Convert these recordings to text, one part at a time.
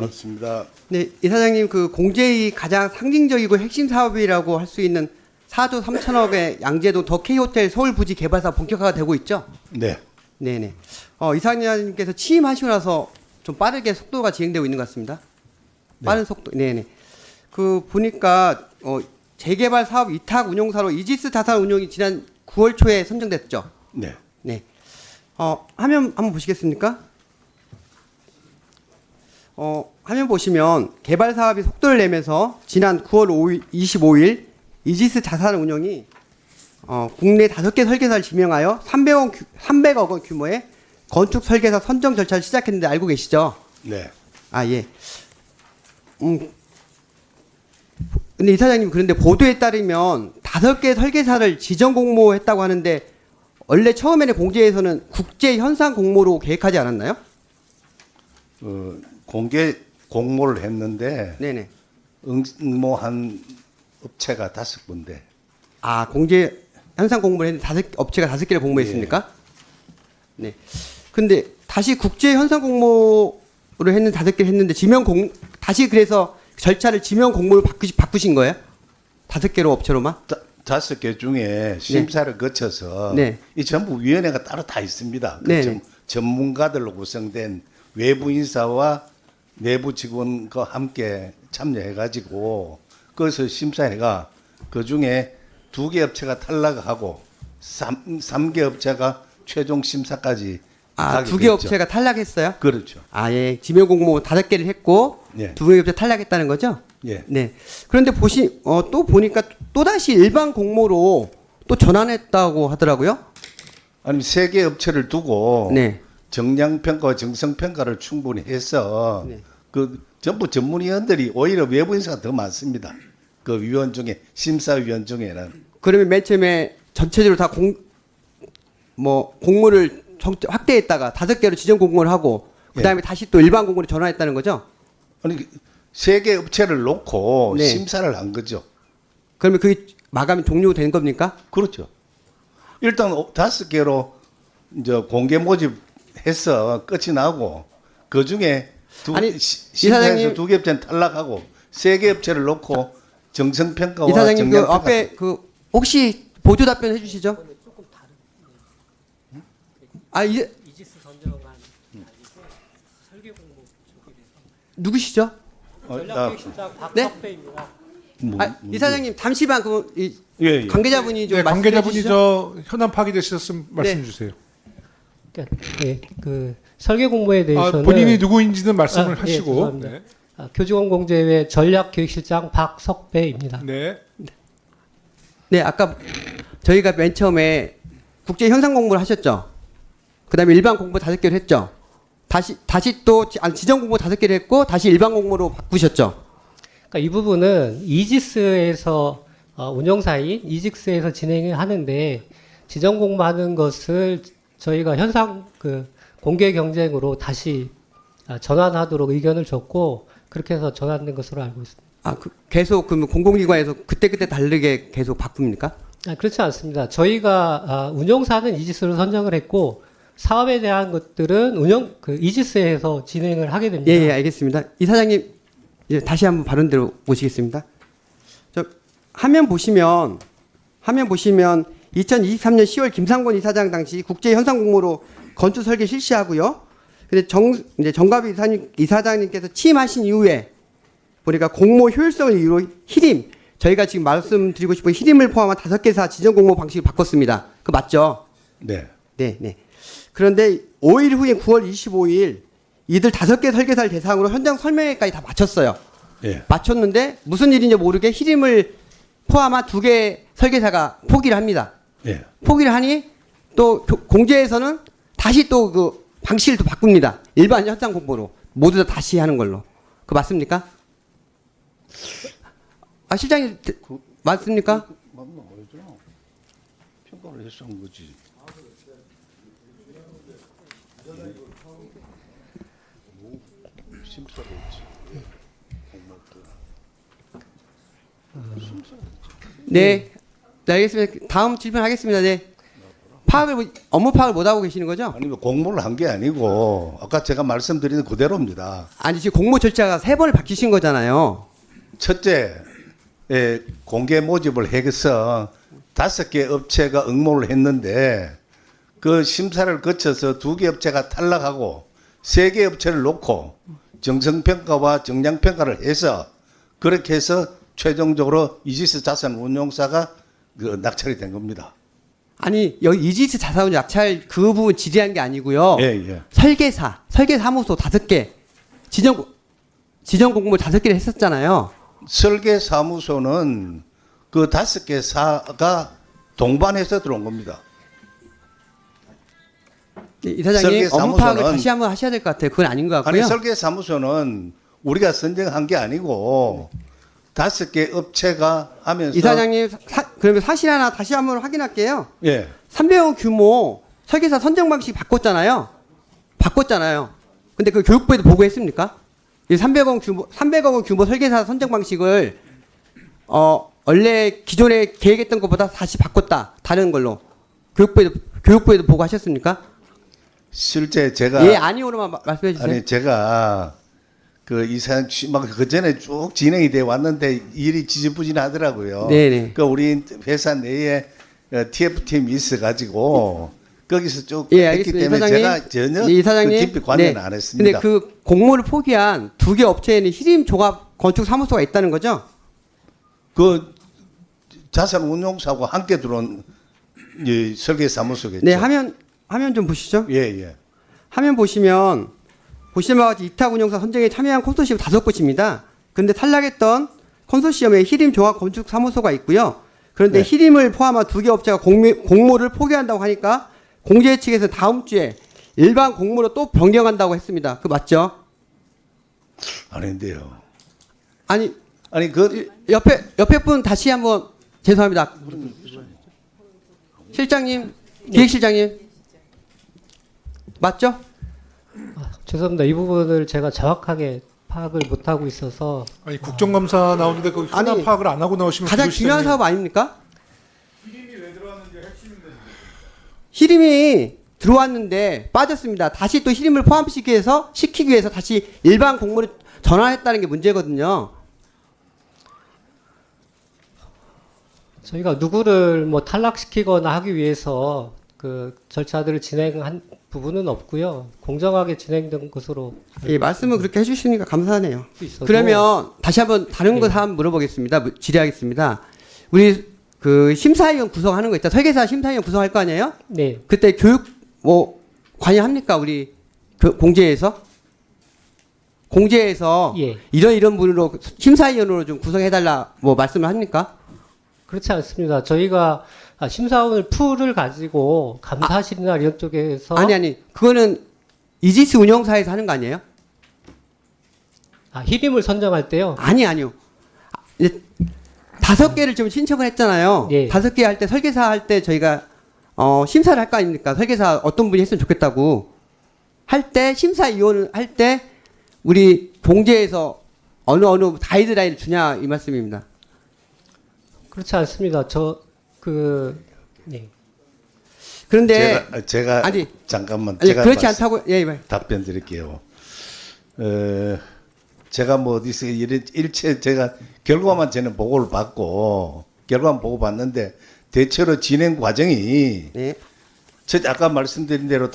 그렇습니다. 네, 이사장님 그 공제의 가장 상징적이고 핵심 사업이라고 할 수 있는 4조 3천억의 양재동 더 K호텔 서울 부지 개발 사업 본격화가 되고 있죠? 네. 네네. 이사장님께서 취임하시고 나서 좀 빠르게 속도가 진행되고 있는 것 같습니다. 빠른 속도. 네네. 그 보니까 재개발 사업 위탁 운용사로 이지스 자산 운용이 지난 9월 초에 선정됐죠? 네. 네. 화면 한번 보시겠습니까? 화면 보시면 개발 사업이 속도를 내면서 지난 9월 25일 이지스 자산운용이 국내 5개 설계사를 지명하여 300억 원 규모의 건축 설계사 선정 절차를 시작했는데 알고 계시죠? 네. 아, 예. 근데 이사장님 그런데 보도에 따르면 5개 설계사를 지정 공모했다고 하는데 원래 처음에는 공제에서는 국제 현상 공모로 계획하지 않았나요? 공개 공모를 했는데 네네. 응모한 업체가 5군데. 아, 공제 현상 공모를 했는데 업체가 5개를 공모했습니까? 네. 근데 다시 국제 현상 공모를 했는 5개를 했는데 다시 그래서 절차를 지명 공모로 바꾸신 거예요? 5개로 업체로만? 5개 중에 심사를 거쳐서 네. 이 전부 위원회가 따로 다 있습니다. 네. 전문가들로 구성된 외부 인사와 내부 직원과 함께 참여해가지고 그것을 심사해가 그 중에 2개 업체가 탈락하고 3개 업체가 최종 심사까지 아, 가게 2개 됐죠. 업체가 탈락했어요? 그렇죠. 아, 예. 지명 공모 5개를 했고 예. 2개 업체 탈락했다는 거죠? 예. 네. 그런데 또 보니까 또 다시 일반 공모로 또 전환했다고 하더라고요. 아니 3개 업체를 두고 네. 정량평가와 정성평가를 충분히 해서 네. 그 전부 전문위원들이 오히려 외부 인사가 더 많습니다. 그 위원 중에 심사위원 중에는 그러면 맨 처음에 전체적으로 다 공모를 확대했다가 5개로 지정 공모를 하고 그다음에 다시 또 일반 공모로 전환했다는 거죠? 아니 3개 업체를 놓고 네. 심사를 한 거죠. 그러면 그게 마감이 종료된 겁니까? 그렇죠. 일단 5개로 이제 공개 모집해서 끝이 나고 그 중에 심사에서 2개 업체는 탈락하고 3개 업체를 놓고 정성평가와 이사장님 그 정량평가 앞에 혹시 보조 답변 해주시죠? 조금 다른. 아, 이지스 선정한 설계 공모 쪽에 대해서 누구시죠? 전략기획실장 네? 박석배입니다. 이사장님 잠시만 예. 관계자분이 좀 네, 말씀해 관계자분이 주시죠. 저 현안 파기되셨으면 말씀 네. 주세요. 그러니까 그 설계 공모에 대해서는 본인이 누구인지는 말씀을 예, 하시고. 죄송합니다. 네. 교직원 공제회 전략기획실장 박석배입니다. 네. 네, 아까 저희가 맨 처음에 국제 현상 공모를 하셨죠. 그다음에 일반 공모 5개를 했죠. 다시 또 지정 공모 5개를 했고 다시 일반 공모로 바꾸셨죠. 그러니까 이 부분은 이지스에서 운영사인 이직스에서 진행을 하는데 지정 공모하는 것을 저희가 현상 공개 경쟁으로 다시 전환하도록 의견을 줬고 그렇게 해서 전환된 것으로 알고 있습니다. 계속 공공기관에서 그때그때 다르게 계속 바꿉니까? 그렇지 않습니다. 저희가 운영사는 이지스로 선정을 했고 사업에 대한 것들은 이지스에서 진행을 하게 됩니다. 예, 알겠습니다. 이사장님 이제 다시 한번 발언대로 모시겠습니다. 화면 보시면 2023년 10월 김상곤 이사장 당시 국제 현상 공모로 건축 설계 실시하고요. 근데 이제 정갑 이사장님께서 취임하신 이후에 보니까 공모 효율성을 이유로 히림, 저희가 지금 말씀드리고 싶은 히림을 포함한 5개사 지정 공모 방식을 바꿨습니다. 그 맞죠? 네. 네. 그런데 5일 후에 9월 25일 이들 5개 설계사를 대상으로 현장 설명회까지 다 마쳤어요. 예. 마쳤는데 무슨 일인지 모르게 히림을 포함한 2개 설계사가 포기를 합니다. 예. 포기를 하니 또 공제에서는 다시 또 그 방식을 또 바꿉니다. 일반 현장 공모로 모두 다 다시 하는 걸로. 그거 맞습니까? 실장님 맞습니까? 맞나 모르죠. 평가를 해서 한 거지. 심사를 했지. 네. 네, 알겠습니다. 다음 질문 하겠습니다. 네. 업무 파악을 못 하고 계시는 거죠? 아니 뭐 공모를 한 게 아니고 아까 제가 말씀드린 그대로입니다. 아니 지금 공모 절차가 3번을 바뀌신 거잖아요. 첫째, 공개 모집을 해서 5개 업체가 응모를 했는데 그 심사를 거쳐서 2개 업체가 탈락하고 3개 업체를 놓고 정성평가와 정량평가를 해서 그렇게 해서 최종적으로 이지스 자산운용사가 그 낙찰이 된 겁니다. 아니 여기 이지스 자산운용 낙찰 그 부분 질의한 게 아니고요. 예. 설계사무소 5개 지정 공모 5개를 했었잖아요. 설계사무소는 그 5개 사가 동반해서 들어온 겁니다. 네, 이사장님 업무 설계사무소는- 파악을 다시 한번 하셔야 될 것 같아요. 그건 아닌 것 같고요. 아니 설계사무소는 우리가 선정한 게 아니고 5개 업체가 하면서 이사장님 그러면 사실 하나 다시 한번 확인할게요. 예. 300억 규모 설계사 선정 방식 바꿨잖아요. 근데 그 교육부에도 보고했습니까? 이 300억 원 규모 설계사 선정 방식을 원래 기존에 계획했던 것보다 다시 바꿨다. 다른 걸로. 교육부에도 보고하셨습니까? 실제 제가 예, 아니오로만 말씀해 주세요. 아니 제가 그 이사장 막그 전에 쭉 진행이 돼 왔는데 일이 지지부진하더라고요. 네네. 그 우리 회사 내에 TF팀이 있어가지고 거기서 쭉 예, 했기 알겠습니다. 때문에 이사장님. 제가 전혀 네, 이사장님. 그 깊이 관여는 네. 안 했습니다. 근데 그 공모를 포기한 2개 업체에는 히림 종합 건축 사무소가 있다는 거죠? 그 자산운용사하고 함께 들어온 이 설계사무소겠죠. 네, 화면 좀 보시죠. 예. 화면 보시면 보시는 바와 같이 이탁 운영사 선정에 참여한 콘소시엄 5곳입니다. 그런데 탈락했던 콘소시엄에 히림 종합 건축 사무소가 있고요. 그런데 네. 히림을 포함한 2개 업체가 공모를 포기한다고 하니까 공제 측에서 다음 주에 일반 공모로 또 변경한다고 했습니다. 그 맞죠? 아닌데요. 아니 그 옆에 분 다시 한번 죄송합니다. 실장님, 기획실장님 맞죠? 죄송합니다. 이 부분을 제가 정확하게 파악을 못하고 있어서 아니 국정감사 나오는데 그 현안 아니, 파악을 안 하고 나오시면 가장 기조 중요한 시장님- 사업 아닙니까? 히림이 들어왔는데 빠졌습니다. 다시 또 히림을 포함시키기 위해서 다시 일반 공모를 전환했다는 게 문제거든요. 저희가 누구를 뭐 탈락시키거나 하기 위해서 그 절차들을 진행한 부분은 없고요. 공정하게 진행된 것으로 예, 말씀을 그렇게 해주시니까 감사하네요. 있어도 그러면 다시 한번 다른 것 한번 물어보겠습니다. 질의하겠습니다. 우리 그 심사위원 구성하는 거 있다. 설계사 심사위원 구성할 거 아니에요? 네. 그때 교육 뭐 관여합니까? 우리 공제에서 예. 이런 분으로 심사위원으로 좀 구성해달라 뭐 말씀을 합니까? 그렇지 않습니다. 저희가 심사원을 풀을 가지고 감사실이나 이런 쪽에서 아니 그거는 이지스 운영사에서 하는 거 아니에요? 히림을 선정할 때요. 아니요. 5개를 좀 신청을 했잖아요. 예. 5개 할 때 설계사 할 때 저희가 심사를 할 거 아닙니까? 설계사 어떤 분이 했으면 좋겠다고 할 때 심사위원을 할 때 우리 공제에서 어느 가이드라인을 주냐 이 말씀입니다. 그렇지 않습니다. 네. 그런데 제가 아니, 잠깐만 아니, 제가 그렇지 않다고 예. 답변 드릴게요. 제가 뭐 어디서 일체 제가 결과만 저는 보고를 받고 결과만 보고 봤는데 대체로 진행 과정이 네. 아까 말씀드린 대로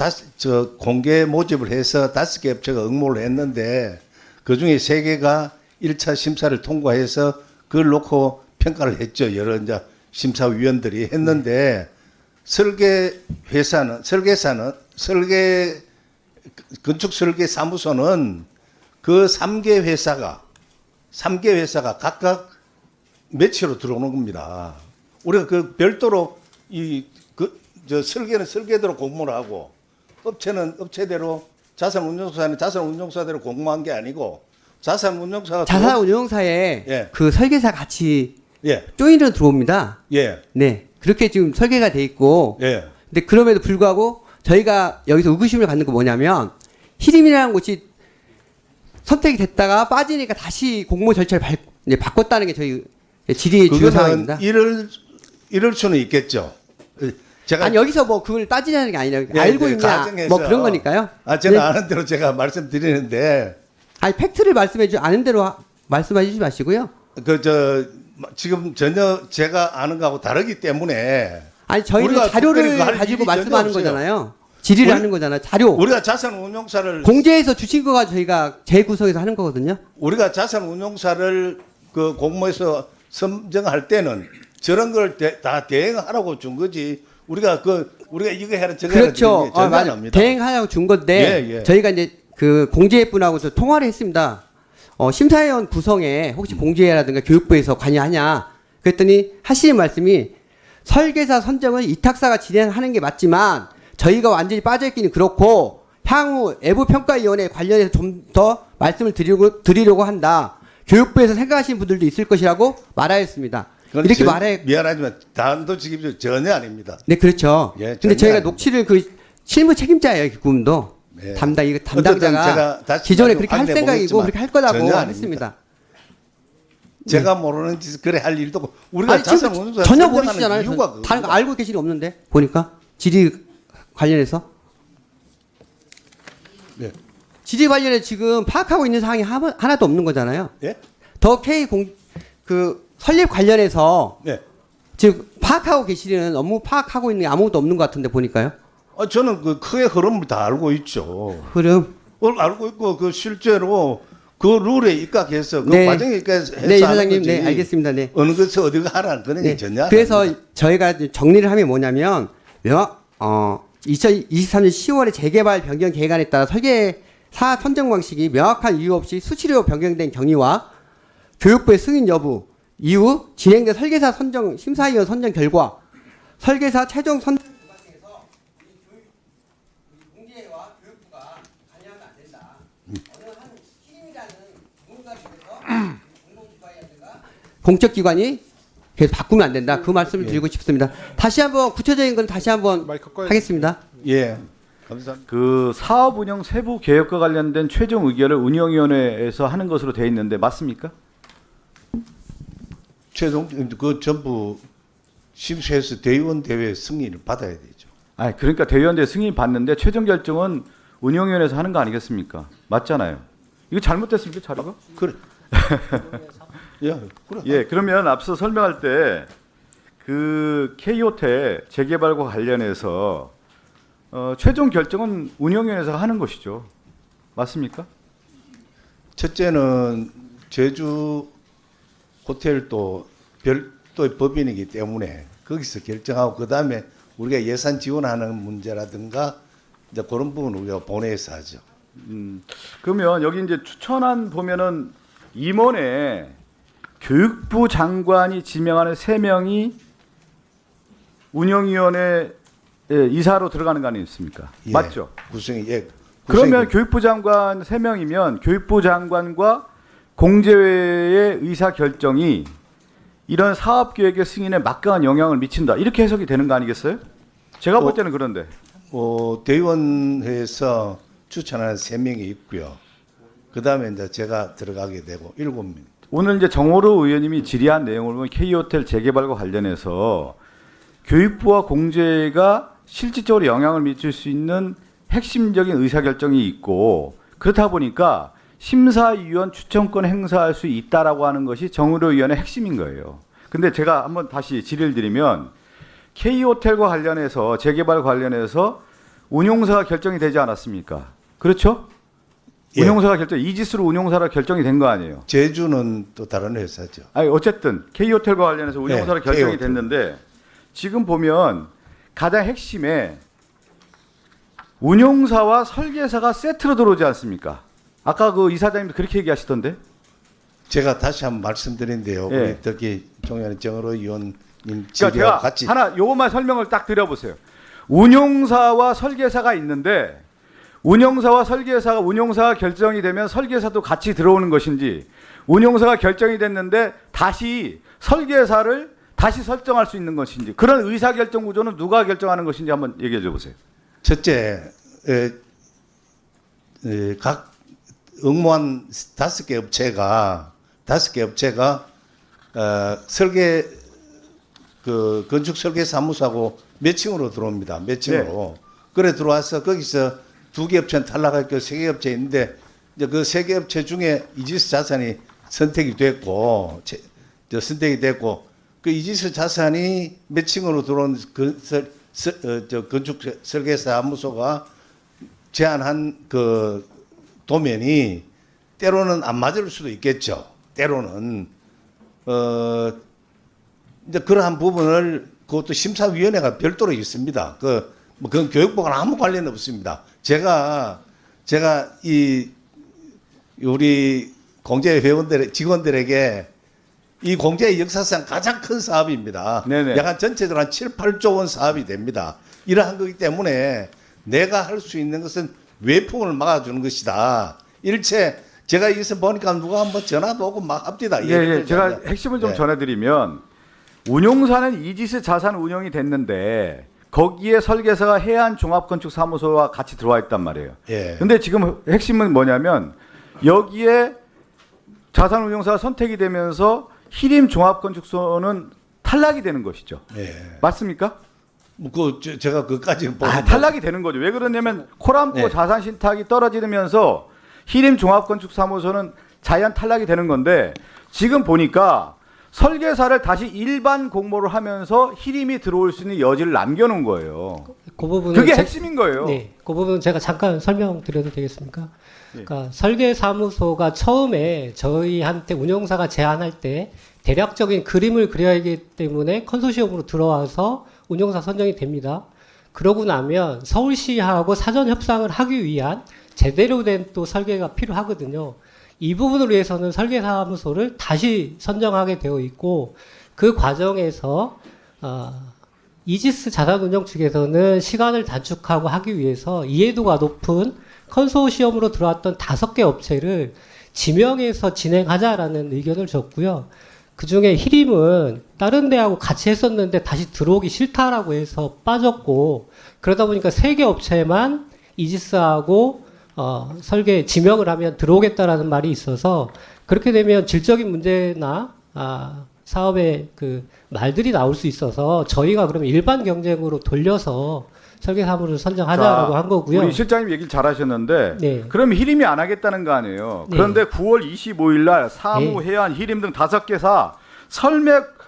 공개 모집을 해서 5개 업체가 응모를 했는데 그 중에 3개가 1차 심사를 통과해서 그걸 놓고 평가를 했죠. 여러 이제 심사위원들이 했는데 건축 설계 사무소는 그 3개 회사가 각각 매치로 들어오는 겁니다. 우리가 그 별도로 설계는 설계대로 공모를 하고 업체는 업체대로 자산운용사는 자산운용사대로 공모한 게 아니고 자산운용사가 자산운용사에 예. 그 설계사 같이 예. 조인으로 들어옵니다. 예. 네. 그렇게 지금 설계가 돼 있고 예. 근데 그럼에도 불구하고 저희가 여기서 의구심을 갖는 건 뭐냐면 히림이라는 곳이 선택이 됐다가 빠지니까 다시 공모 절차를 바꿨다는 게 저희 질의의 주요 그거는 사항입니다. 이럴 수는 있겠죠. 제가 아니 여기서 뭐 그걸 따지자는 게 아니라 예, 알고 이제 있냐 가정에서 뭐 그런 거니까요. 제가 네. 아는 대로 제가 말씀드리는데 아니 팩트를 말씀해 주 아는 대로 말씀해 주지 마시고요. 지금 전혀 제가 아는 거하고 다르기 때문에 아니 저희는 우리가 자료를 특별히 그할 가지고 일이 말씀하는 전혀 없어요. 거잖아요. 질의를 우리- 하는 거잖아요. 자료. 우리가 자산 운용사를 공제에서 주신 거가 저희가 재구성해서 하는 거거든요. 우리가 자산 운용사를 그 공모해서 선정할 때는 저런 걸 다 대행하라고 준 거지. 우리가 이거 해라 저거 해라 그렇죠. 그런 게 전혀 안 맞아요. 합니다. 대행하라고 준 건데 예, 예. 저희가 이제 그 공제분하고 저 통화를 했습니다. 심사위원 구성에 혹시 공제라든가 교육부에서 관여하냐 그랬더니 하시는 말씀이 설계사 선정은 이탁사가 진행하는 게 맞지만 저희가 완전히 빠져있기는 그렇고 향후 외부평가위원회 관련해서 좀 더 말씀을 드리려고 한다. 교육부에서 생각하시는 분들도 있을 것이라고 말하였습니다. 그건 이렇게 말해. 미안하지만 단도직입적으로 전혀 아닙니다. 네, 그렇죠. 예, 근데 전혀 저희가 아닙니다. 녹취를 그 실무 책임자예요, 기금도. 네. 담당자가 제가 다시 기존에 그렇게 할 안내 생각이고 보겠지만 그렇게 할 거라고 전혀 아닙니다. 했습니다. 제가 모르는 짓을 그래 할 일도 없고 우리가 아니, 자산 지금 운용사 전혀 선정하는 모르시잖아요. 이유가 다른 거 그겁니다. 알고 계실 리 없는데 보니까 질의 관련해서 네. 질의 관련해 지금 파악하고 있는 사항이 하나도 없는 거잖아요. 예? 더 K 그 설립 관련해서 네. 지금 파악하고 계시는 업무 파악하고 있는 게 아무것도 없는 것 같은데 보니까요. 저는 그 크게 흐름을 다 알고 있죠. 흐름. 그걸 알고 있고 그 실제로 그 룰에 입각해서 그 네. 과정에 입각해서 네, 하는 이사장님, 거지. 네, 알겠습니다. 네. 어느 것을 어디가 하라는 그런 게 네. 전혀 안 그래서 합니다. 저희가 이제 정리를 하면 뭐냐면 2023년 10월에 재개발 변경 계획안에 따라 설계사 선정 방식이 명확한 이유 없이 수치로 변경된 경위와 교육부의 승인 여부 이후 진행된 설계사 선정 심사위원 선정 결과 설계사 최종 선정 과정에서 공제와 교육부가 관여하면 안 된다. 어느 한 팀이라는 누군가 중에서 공공기관이라든가 공적 기관이 계속 바꾸면 안 된다. 그 말씀을 드리고 싶습니다. 다시 한번 구체적인 건 다시 한번 마이크 꺼야 하겠습니다. 예. 감사합니다. 그 사업 운영 세부 계획과 관련된 최종 의결을 운영위원회에서 하는 것으로 되어 있는데 맞습니까? 최종 그 전부 심사에서 대의원 대회 승인을 받아야 되죠. 아, 그러니까 대의원대 승인 받는데 최종 결정은 운영위원회에서 하는 거 아니겠습니까? 맞잖아요. 이거 잘못됐습니까, 자료가? 그래. 야, 그래. 예, 그러면 앞서 설명할 때 그 K호텔 재개발과 관련해서 최종 결정은 운영위원회에서 하는 것이죠. 맞습니까? 첫째는 제주 호텔도 별도의 법인이기 때문에 거기서 결정하고 그 다음에 우리가 예산 지원하는 문제라든가 이제 그런 부분 우리가 본회에서 하죠. 그러면 여기 이제 추천안 보면은 임원에 교육부 장관이 지명하는 3명이 운영위원회 이사로 들어가는 거 아니겠습니까? 예, 맞죠? 구성이 예. 그러면 교육부 장관 3명이면 교육부 장관과 공제회의 의사 결정이 이런 사업 계획의 승인에 막강한 영향을 미친다. 이렇게 해석이 되는 거 아니겠어요? 제가 볼 때는 그런데. 대의원회에서 추천하는 3명이 있고요. 그 다음에 이제 제가 들어가게 되고 7명. 오늘 이제 정호로 의원님이 질의한 내용을 보면 K호텔 재개발과 관련해서 교육부와 공제가 실질적으로 영향을 미칠 수 있는 핵심적인 의사결정이 있고 그렇다 보니까 심사위원 추천권 행사할 수 있다라고 하는 것이 정의로 위원의 핵심인 거예요. 근데 제가 한번 다시 질의를 드리면 K호텔과 관련해서 재개발 관련해서 운용사가 결정이 되지 않았습니까? 그렇죠? 예. 운용사가 이지스로 운용사가 결정이 된 거 아니에요? 제주는 또 다른 회사죠. 아니 어쨌든 K호텔과 관련해서 운용사로 네, 결정이 K호텔. 됐는데 지금 보면 가장 핵심에 운용사와 설계사가 세트로 들어오지 않습니까? 아까 그 이사장님도 그렇게 얘기하시던데. 제가 다시 한번 말씀드린데요. 예. 우리 특히 종현 정의로 의원님 그러니까 질의와 제가 같이 하나 요것만 설명을 딱 드려보세요. 운용사와 설계사가 있는데 운용사와 설계사가 운용사가 결정이 되면 설계사도 같이 들어오는 것인지 운용사가 결정이 됐는데 다시 설계사를 다시 설정할 수 있는 것인지 그런 의사결정 구조는 누가 결정하는 것인지 한번 얘기해 줘 보세요. 첫째, 각 응모한 5개 업체가 설계 그 건축 설계 사무소하고 매칭으로 들어옵니다. 매칭으로. 그래 들어와서 거기서 2개 업체는 탈락했고 3개 업체 있는데 이제 그 3개 업체 중에 이지스 자산이 선택이 됐고 그 이지스 자산이 매칭으로 들어온 건축 설계사 사무소가 제안한 그 도면이 때로는 안 맞을 수도 있겠죠. 때로는 이제 그러한 부분을 그것도 심사위원회가 별도로 있습니다. 그건 교육부가 아무 관련 없습니다. 제가 이 우리 공제 직원들에게 이 공제의 역사상 가장 큰 사업입니다. 네네. 약간 전체적으로 한 7, 8조 원 사업이 됩니다. 이러한 거기 때문에 내가 할 수 있는 것은 외풍을 막아주는 것이다. 일체 제가 여기서 보니까 누가 한번 전화도 오고 막 합디다. 예, 제가 핵심을 좀 전해드리면 운용사는 이지스 자산 운영이 됐는데 거기에 설계사가 해안종합건축사무소와 같이 들어와 있단 말이에요. 예. 근데 지금 핵심은 뭐냐면 여기에 자산운용사가 선택이 되면서 희림종합건축소는 탈락이 되는 것이죠. 예. 맞습니까? 제가 그까지는 탈락이 되는 거죠. 왜 그러냐면 코람코 네. 자산신탁이 떨어지면서 희림종합건축사무소는 자연 탈락이 되는 건데 지금 보니까 설계사를 다시 일반 공모를 하면서 희림이 들어올 수 있는 여지를 남겨놓은 거예요. 그 부분은 그게 핵심인 거예요. 네, 그 부분 제가 잠깐 설명드려도 되겠습니까? 예. 그러니까 설계사무소가 처음에 저희한테 운영사가 제안할 때 대략적인 그림을 그려야 하기 때문에 컨소시엄으로 들어와서 운영사 선정이 됩니다. 그러고 나면 서울시하고 사전 협상을 하기 위한 제대로 된 또 설계가 필요하거든요. 이 부분을 위해서는 설계사무소를 다시 선정하게 되어 있고 그 과정에서 이지스 자산운용 측에서는 시간을 단축하고 하기 위해서 이해도가 높은 컨소시엄으로 들어왔던 5개 업체를 지명해서 진행하자라는 의견을 줬고요. 그중에 희림은 다른 데하고 같이 했었는데 다시 들어오기 싫다라고 해서 빠졌고 그러다 보니까 3개 업체만 이지스하고 설계 지명을 하면 들어오겠다라는 말이 있어서 그렇게 되면 질적인 문제나 사업의 그 말들이 나올 수 있어서 저희가 그러면 일반 경쟁으로 돌려서 설계사무를 선정하자라고 한 거고요. 우리 실장님 얘기를 잘하셨는데 네. 그럼 희림이 안 하겠다는 거 아니에요. 네. 그런데 9월 25일 날 사무, 네. 해안, 희림 등 5개사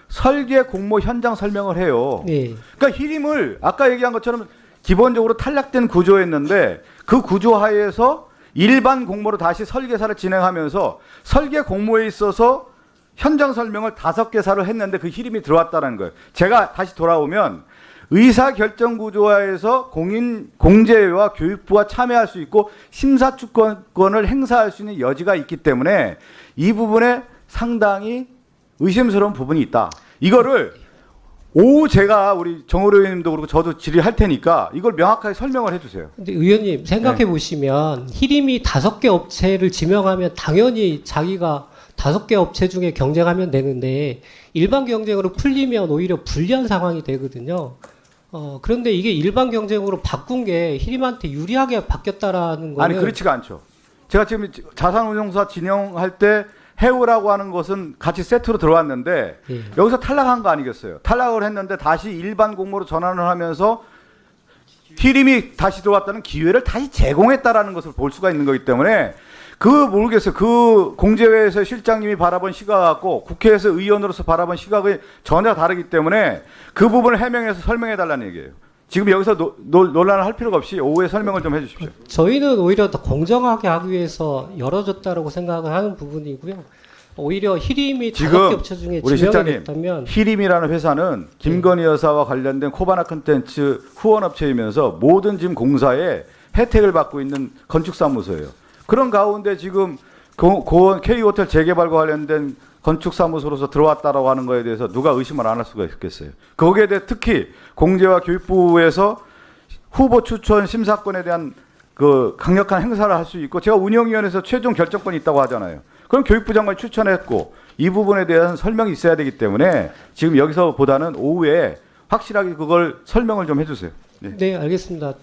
설계 공모 현장 설명을 해요. 네. 그러니까 희림을 아까 얘기한 것처럼 기본적으로 탈락된 구조였는데 그 구조 하에서 일반 공모로 다시 설계사를 진행하면서 설계 공모에 있어서 현장 설명을 5개사를 했는데 그 희림이 들어왔다는 거예요. 제가 다시 돌아오면 의사결정 구조화에서 공제와 교육부가 참여할 수 있고 심사추권을 행사할 수 있는 여지가 있기 때문에 이 부분에 상당히 의심스러운 부분이 있다. 이거를 오후 제가 우리 정호로 의원님도 그렇고 저도 질의할 테니까 이걸 명확하게 설명을 해주세요. 근데 의원님 생각해 보시면 희림이 5개 업체를 지명하면 당연히 자기가 5개 업체 중에 경쟁하면 되는데 일반 경쟁으로 풀리면 오히려 불리한 상황이 되거든요. 그런데 이게 일반 경쟁으로 바꾼 게 희림한테 유리하게 바뀌었다라는 거는 아니 그렇지가 않죠. 제가 지금 자산운용사 진영할 때 해오라고 하는 것은 같이 세트로 들어왔는데 예. 여기서 탈락한 거 아니겠어요. 탈락을 했는데 다시 일반 공모로 전환을 하면서 희림이 다시 들어왔다는 기회를 다시 제공했다라는 것을 볼 수가 있는 거기 때문에 모르겠어요. 그 공제회에서 실장님이 바라본 시각하고 국회에서 의원으로서 바라본 시각이 전혀 다르기 때문에 그 부분을 해명해서 설명해 달라는 얘기예요. 지금 여기서 논란을 할 필요가 없이 오후에 설명을 좀 해주십시오. 저희는 오히려 더 공정하게 하기 위해서 열어줬다라고 생각을 하는 부분이고요. 오히려 희림이 5개 업체 중에 우리 지명이 실장님 됐다면 희림이라는 회사는 김건희 여사와 관련된 코바나 컨텐츠 후원업체이면서 모든 지금 공사에 혜택을 받고 있는 건축사무소예요. 그런 가운데 지금 K호텔 재개발과 관련된 건축사무소로서 들어왔다라고 하는 거에 대해서 누가 의심을 안 할 수가 있겠어요. 거기에 대해 특히 공제와 교육부에서 후보 추천 심사권에 대한 그 강력한 행사를 할 수 있고 제가 운영위원회에서 최종 결정권이 있다고 하잖아요. 그럼 교육부 장관이 추천했고 이 부분에 대한 설명이 있어야 되기 때문에 지금 여기서보다는 오후에 확실하게 그걸 설명을 좀 해주세요. 네. 네, 알겠습니다.